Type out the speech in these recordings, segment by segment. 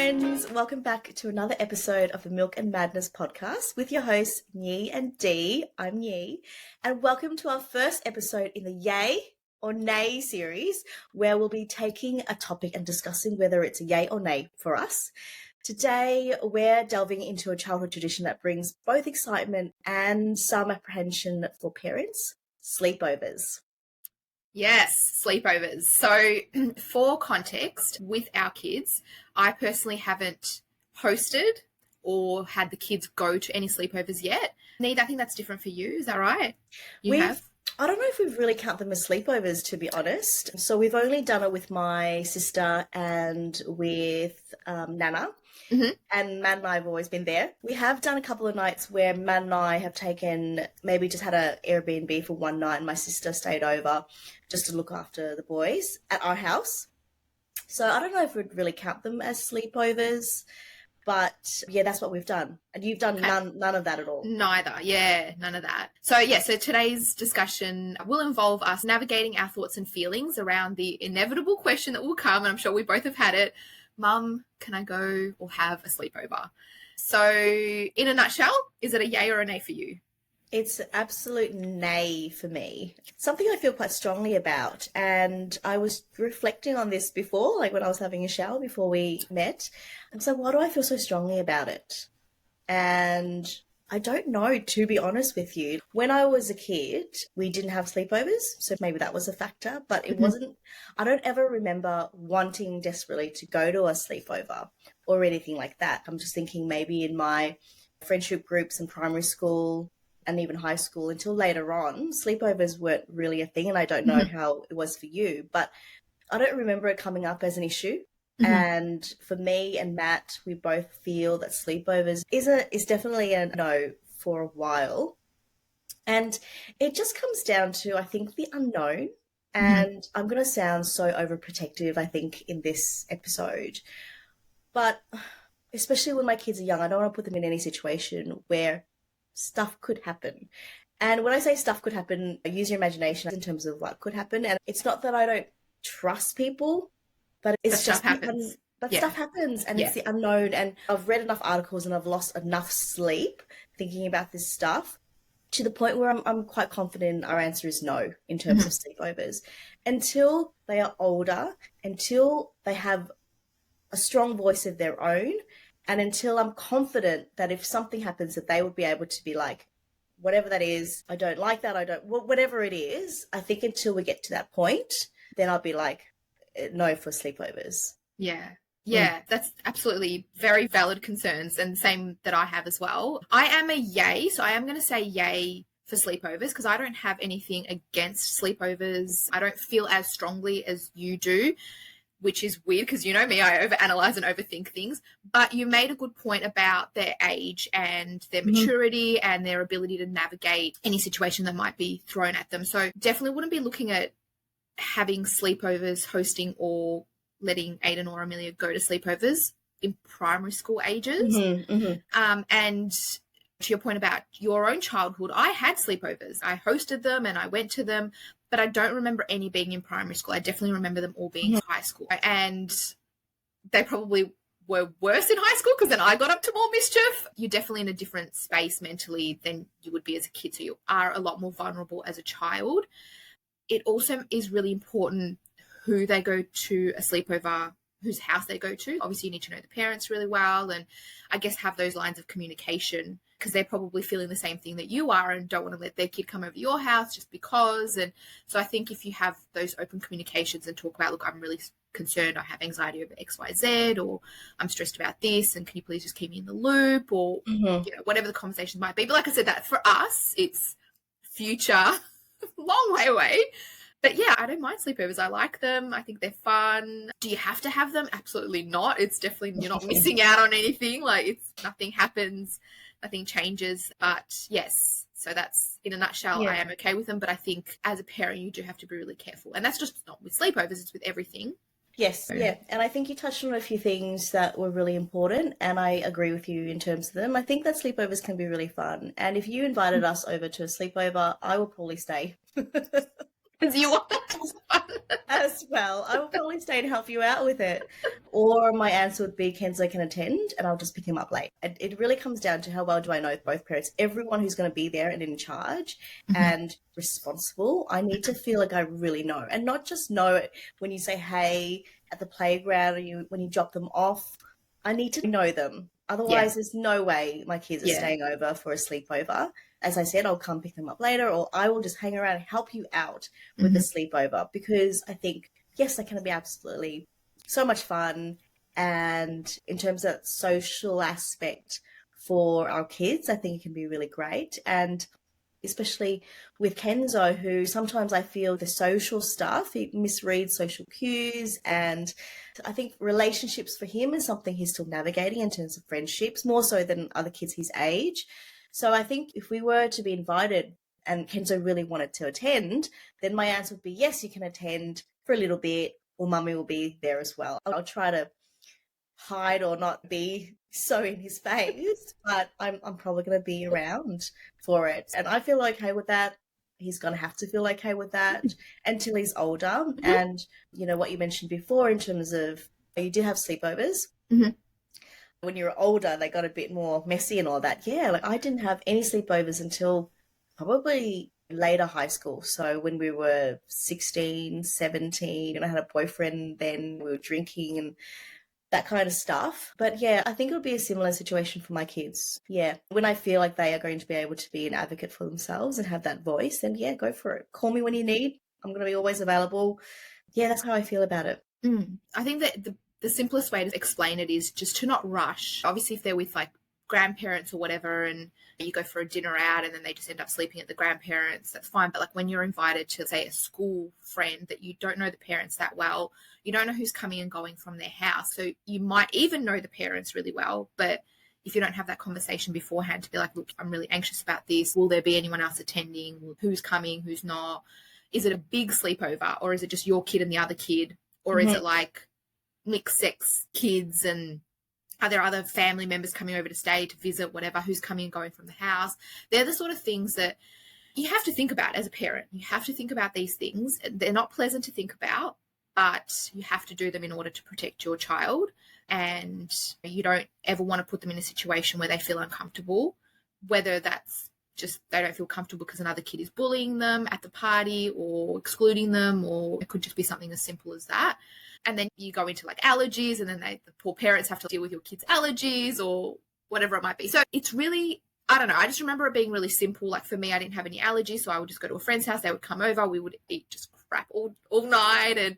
friends. Welcome back to another episode of the Milk and Madness podcast with your hosts, Nyi and Dee. I'm Nyi. And welcome to our first episode in the Yay or Nay series, where we'll be taking a topic and discussing whether it's a yay or nay for us. Today, we're delving into a childhood tradition that brings both excitement and some apprehension for parents, sleepovers. Yes, sleepovers. So for context, with our kids, I personally haven't hosted or had the kids go to any sleepovers yet. Need, I think that's different for you. Is that right? You have? I don't know if we've really count them as sleepovers, to be honest. So we've only done it with my sister and with Nana. Mm-hmm. And Matt and I have always been there. We have done a couple of nights where Matt and I have maybe just had an Airbnb for one night and my sister stayed over just to look after the boys at our house. So I don't know if we'd really count them as sleepovers, but yeah, that's what we've done. And you've done none of that at all. Neither. Yeah, none of that. So today's discussion will involve us navigating our thoughts and feelings around the inevitable question that will come, and I'm sure we both have had it. Mum, can I go or have a sleepover? So in a nutshell, is it a yay or a nay for you? It's an absolute nay for me. Something I feel quite strongly about. And I was reflecting on this before, like when I was having a shower before we met. And so why do I feel so strongly about it? And I don't know, to be honest with you. When I was a kid, we didn't have sleepovers, so maybe that was a factor, but it wasn't, I don't ever remember wanting desperately to go to a sleepover or anything like that. I'm just thinking maybe in my friendship groups in primary school and even high school until later on, sleepovers weren't really a thing, and I don't know how it was for you, but I don't remember it coming up as an issue. Mm-hmm. And for me and Matt, we both feel that sleepovers is definitely a no for a while. And it just comes down to, I think, the unknown. And I'm going to sound so overprotective, I think, in this episode. But especially when my kids are young, I don't want to put them in any situation where stuff could happen. And when I say stuff could happen, use your imagination in terms of what could happen. And it's not that I don't trust people, but it's just stuff happens. Stuff happens, and it's the unknown. And I've read enough articles and I've lost enough sleep thinking about this stuff to the point where I'm quite confident our answer is no in terms of sleepovers. Until they are older, until they have a strong voice of their own, and until I'm confident that if something happens that they would be able to be like, whatever that is, I don't like that, whatever it is, I think until we get to that point, then I'll be like, no for sleepovers. Yeah, that's absolutely very valid concerns, and same that I have as well. I am a yay, so I am going to say yay for sleepovers because I don't have anything against sleepovers. I don't feel as strongly as you do, which is weird because you know me, I overanalyze and overthink things. But you made a good point about their age and their maturity and their ability to navigate any situation that might be thrown at them. So definitely wouldn't be looking at having sleepovers, hosting, or letting Aiden or Amelia go to sleepovers in primary school ages. And to your point about your own childhood, I had sleepovers. I hosted them and I went to them, but I don't remember any being in primary school. I definitely remember them all being high school. And they probably were worse in high school because then I got up to more mischief. You're definitely in a different space mentally than you would be as a kid, so you are a lot more vulnerable as a child. It also is really important who they go to a sleepover, whose house they go to. Obviously, you need to know the parents really well and I guess have those lines of communication because they're probably feeling the same thing that you are and don't want to let their kid come over your house just because. And so I think if you have those open communications and talk about, look, I'm really concerned, I have anxiety over X, Y, Z, or I'm stressed about this, and can you please just keep me in the loop, or whatever the conversation might be. But like I said, that for us, it's future, long way away. But yeah, I don't mind sleepovers. I like them. I think they're fun. Do you have to have them? Absolutely not. It's definitely, you're not missing out on anything. Like nothing happens, nothing changes. But yes, so that's in a nutshell, I am okay with them. But I think as a parent, you do have to be really careful. And that's just not with sleepovers, it's with everything. Yes, yeah. And I think you touched on a few things that were really important, and I agree with you in terms of them. I think that sleepovers can be really fun. And if you invited us over to a sleepover, I will probably stay. Because you want that fun. as well. I will probably stay and help you out with it. Or my answer would be Kenzo can attend and I'll just pick him up late. It really comes down to how well do I know both parents. Everyone who's going to be there and in charge and responsible, I need to feel like I really know. And not just know it when you say hey at the playground or when you drop them off. I need to know them. Otherwise, there's no way my kids are staying over for a sleepover. As I said, I'll come pick them up later, or I will just hang around and help you out with the sleepover, because I think, yes, that can be absolutely so much fun. And in terms of social aspect for our kids, I think it can be really great. And especially with Kenzo, who sometimes I feel the social stuff, he misreads social cues. And I think relationships for him is something he's still navigating in terms of friendships, more so than other kids his age. So I think if we were to be invited and Kenzo really wanted to attend, then my answer would be, yes, you can attend for a little bit, or mummy will be there as well. I'll try to hide or not be so in his face, but I'm probably going to be around for it. And I feel okay with that. He's going to have to feel okay with that until he's older. And, you know, what you mentioned before in terms of you do have sleepovers. When you're older, they got a bit more messy and all that. Yeah, like I didn't have any sleepovers until probably later high school. So when we were 16, 17, and I had a boyfriend then, we were drinking and that kind of stuff. But yeah, I think it'll be a similar situation for my kids. Yeah, when I feel like they are going to be able to be an advocate for themselves and have that voice, then yeah, go for it. Call me when you need. I'm going to be always available. Yeah, that's how I feel about it. I think that the simplest way to explain it is just to not rush. Obviously, if they're with like grandparents or whatever and you go for a dinner out and then they just end up sleeping at the grandparents, that's fine. But like when you're invited to, say, a school friend that you don't know the parents that well, you don't know who's coming and going from their house. So you might even know the parents really well, but if you don't have that conversation beforehand to be like, look, I'm really anxious about this. Will there be anyone else attending? Who's coming? Who's not? Is it a big sleepover, or is it just your kid and the other kid? Or is it like mixed sex kids, and are there other family members coming over to stay, to visit, whatever, who's coming and going from the house? They're the sort of things that you have to think about as a parent. You have to think about these things. They're not pleasant to think about, but you have to do them in order to protect your child. And you don't ever want to put them in a situation where they feel uncomfortable, whether that's just they don't feel comfortable because another kid is bullying them at the party or excluding them, or it could just be something as simple as that. And then you go into like allergies, and then the poor parents have to deal with your kids' allergies or whatever it might be. So it's really, I don't know, I just remember it being really simple. Like for me, I didn't have any allergies, so I would just go to a friend's house, they would come over, we would eat just crap all night. And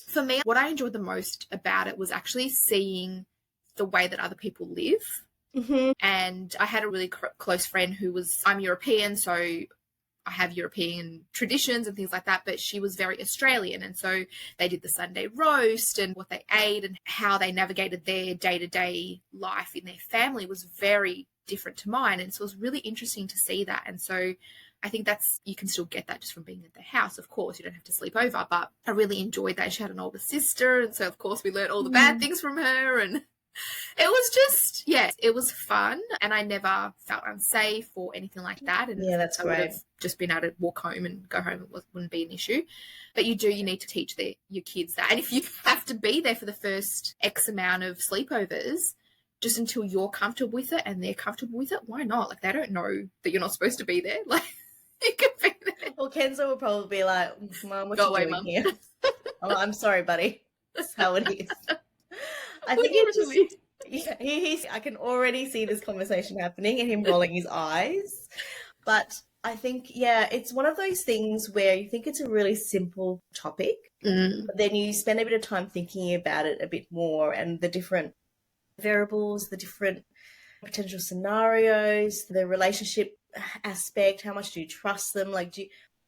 for me, what I enjoyed the most about it was actually seeing the way that other people live. And I had a really close friend who was, I'm European, so I have European traditions and things like that, but she was very Australian. And so they did the Sunday roast, and what they ate and how they navigated their day-to-day life in their family was very different to mine. And so it was really interesting to see that. And so I think you can still get that just from being at the house. Of course, you don't have to sleep over, but I really enjoyed that. She had an older sister. And so, of course, we learned all the bad things from her. And it was just, it was fun. And I never felt unsafe or anything like that. And yeah, that's great. I would have just been able to walk home and go home. It wouldn't be an issue. But you need to teach your kids that. And if you have to be there for the first X amount of sleepovers, just until you're comfortable with it and they're comfortable with it, why not? Like, they don't know that you're not supposed to be there. Like, you could be there. Well, Kenzo will probably be like, Mom, what are you doing here? I'm sorry, buddy. That's how it is. I think I can already see this conversation happening and him rolling his eyes. But I think, it's one of those things where you think it's a really simple topic, but then you spend a bit of time thinking about it a bit more, and the different variables, the different potential scenarios, the relationship aspect, how much do you trust them, like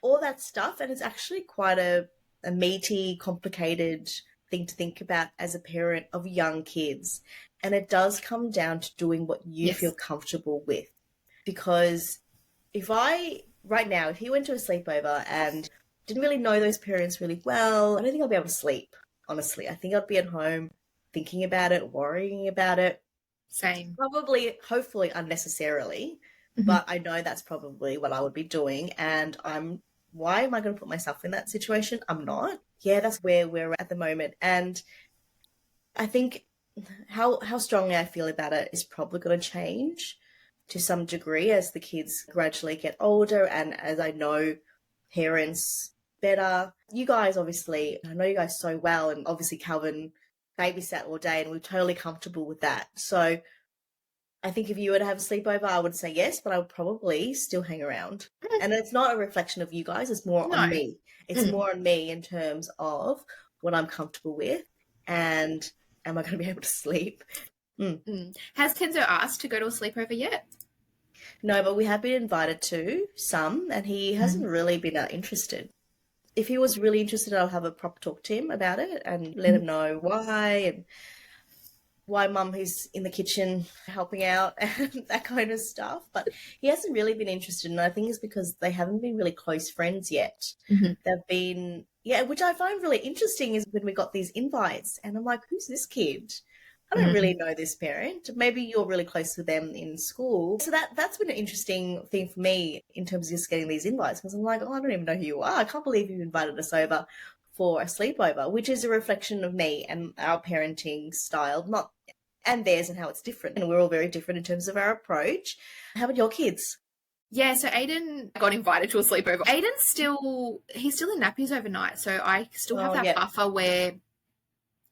all that stuff. And it's actually quite a meaty, complicated thing to think about as a parent of young kids. And it does come down to doing what you feel comfortable with. Because if he went to a sleepover and didn't really know those parents really well, I don't think I'll be able to sleep, honestly. I think I'd be at home thinking about it, worrying about it. Same. Probably, hopefully unnecessarily, but I know that's probably what I would be doing. And why am I going to put myself in that situation? I'm not. yeah, that's where we're at the moment. And I think how strongly I feel about it is probably going to change to some degree as the kids gradually get older and as I know parents better. You guys, obviously, I know you guys so well, and obviously Calvin babysat all day and we're totally comfortable with that. So I think if you were to have a sleepover, I would say yes, but I would probably still hang around. And it's not a reflection of you guys, it's more No. on me. It's more on me in terms of what I'm comfortable with and am I going to be able to sleep? Has Kenzo asked to go to a sleepover yet? No, but we have been invited to some, and he hasn't really been interested. If he was really interested, I'll have a proper talk to him about it and let him know why and why mum is in the kitchen helping out and that kind of stuff. But he hasn't really been interested, and I think it's because they haven't been really close friends yet. They've been, which I find really interesting is when we got these invites, and I'm like, who's this kid? I don't really know this parent. Maybe you're really close with them in school. So that's been an interesting thing for me in terms of just getting these invites, because I'm like, oh, I don't even know who you are. I can't believe you've invited us over for a sleepover, which is a reflection of me and our parenting style, not and theirs and how it's different. And we're all very different in terms of our approach. How about your kids? Yeah, so Aiden got invited to a sleepover. He's still in nappies overnight, so I still have that buffer where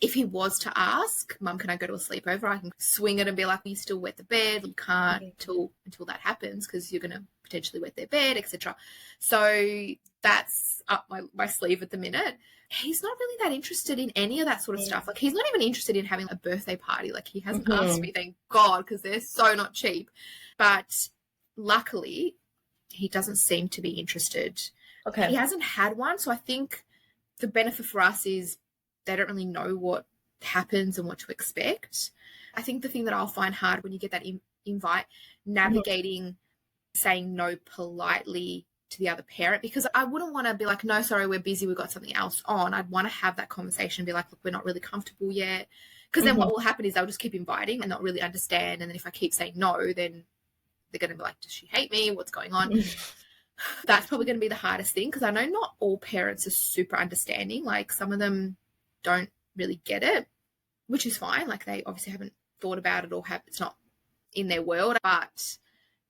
if he was to ask, Mum, can I go to a sleepover? I can swing it and be like, you still wet the bed. You can't until that happens because you're going to potentially wet their bed, etc. So that's up my sleeve at the minute. He's not really that interested in any of that sort of stuff. Like, he's not even interested in having a birthday party. Like, he hasn't asked me, thank God, because they're so not cheap. But luckily, he doesn't seem to be interested. Okay. He hasn't had one, so I think the benefit for us is they don't really know what happens and what to expect. I think the thing that I'll find hard when you get that invite, navigating saying no politely to the other parent, because I wouldn't want to be like, no, sorry, we're busy, we've got something else on. I'd want to have that conversation and be like, look, we're not really comfortable yet. Because then what will happen is they'll just keep inviting and not really understand. And then if I keep saying no, then they're going to be like, does she hate me? What's going on? That's probably going to be the hardest thing, because I know not all parents are super understanding. Like, some of them don't really get it, which is fine. Like, they obviously haven't thought about it or it's not in their world. But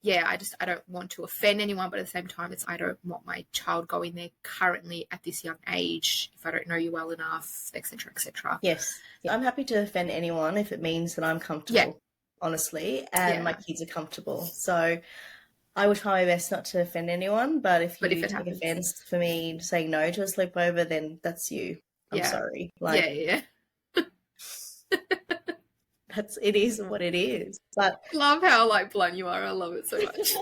yeah, I don't want to offend anyone, but at the same time, I don't want my child going there currently at this young age if I don't know you well enough, etc., etc. Yes. I'm happy to offend anyone if it means that I'm comfortable, honestly, and my kids are comfortable. So I would try my best not to offend anyone, but if you take offense for me saying no to a sleepover, then that's you. I'm sorry. It is what it is. But love how blunt you are. I love it so much.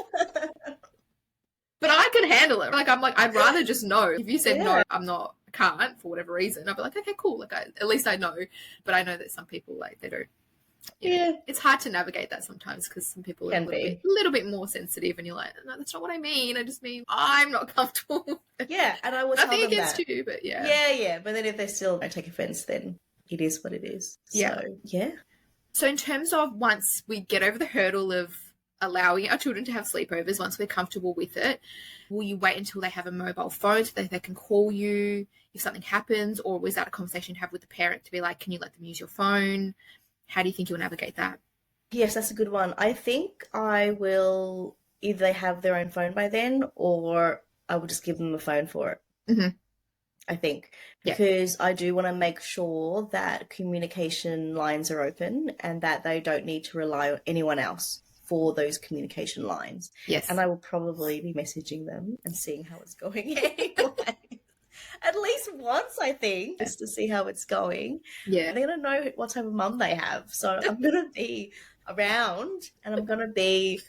But I can handle it. I'd rather just know. If you said no, I can't for whatever reason, I'd be like, okay, cool. At least I know. But I know that some people they don't. It's hard to navigate that sometimes, because some people are a little bit more sensitive, and you're like, no, that's not what I mean. I just mean I'm not comfortable. Yeah, and I will tell them that. Nothing against you, but But then if they still don't take offense, then it is what it is. So, So in terms of once we get over the hurdle of allowing our children to have sleepovers, once we're comfortable with it, will you wait until they have a mobile phone so that they can call you if something happens, or was that a conversation you have with the parent to be like, can you let them use your phone? How do you think you'll navigate that? Yes, that's a good one. I think I will either have their own phone by then, or I will just give them a phone for it. I think, because I do want to make sure that communication lines are open and that they don't need to rely on anyone else for those communication lines. Yes. And I will probably be messaging them and seeing how it's going anyway. At least once, I think, just to see how it's going. Yeah. They're going to know what type of mum they have. So I'm going to be around, and I'm going to be,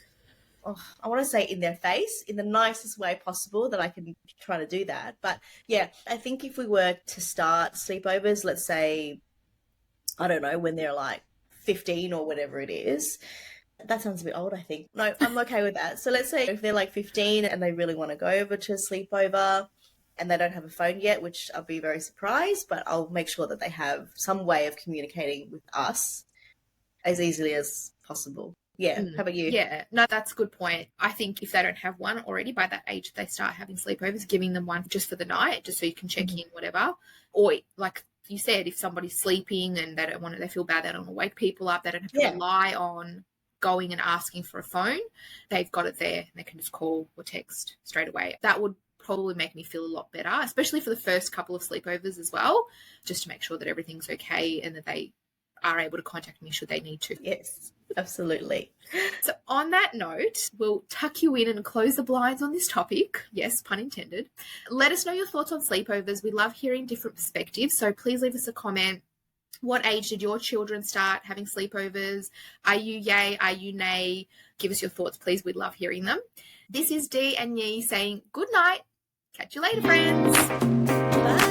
I want to say in their face, in the nicest way possible that I can try to do that. But yeah, I think if we were to start sleepovers, let's say, I don't know, when they're like 15 or whatever it is, that sounds a bit old, I think. No, I'm okay with that. So let's say if they're like 15 and they really want to go over to a sleepover and they don't have a phone yet, which I'll be very surprised, but I'll make sure that they have some way of communicating with us as easily as possible. Yeah. How about you? Yeah, no, that's a good point. I think if they don't have one already, by that age they start having sleepovers, giving them one just for the night, just so you can check in, whatever. Or like you said, if somebody's sleeping and they don't want to, they feel bad, they don't want to wake people up, they don't have to rely on going and asking for a phone. They've got it there and they can just call or text straight away. That would probably make me feel a lot better, especially for the first couple of sleepovers as well, just to make sure that everything's okay and that they are able to contact me should they need to. Yes, absolutely. So on that note, we'll tuck you in and close the blinds on this topic. Yes, pun intended. Let us know your thoughts on sleepovers. We love hearing different perspectives, so please leave us a comment. What age did your children start having sleepovers? Are you yay? Are you nay? Give us your thoughts, please. We'd love hearing them. This is Dee and Yee saying good night. Catch you later, friends. Bye.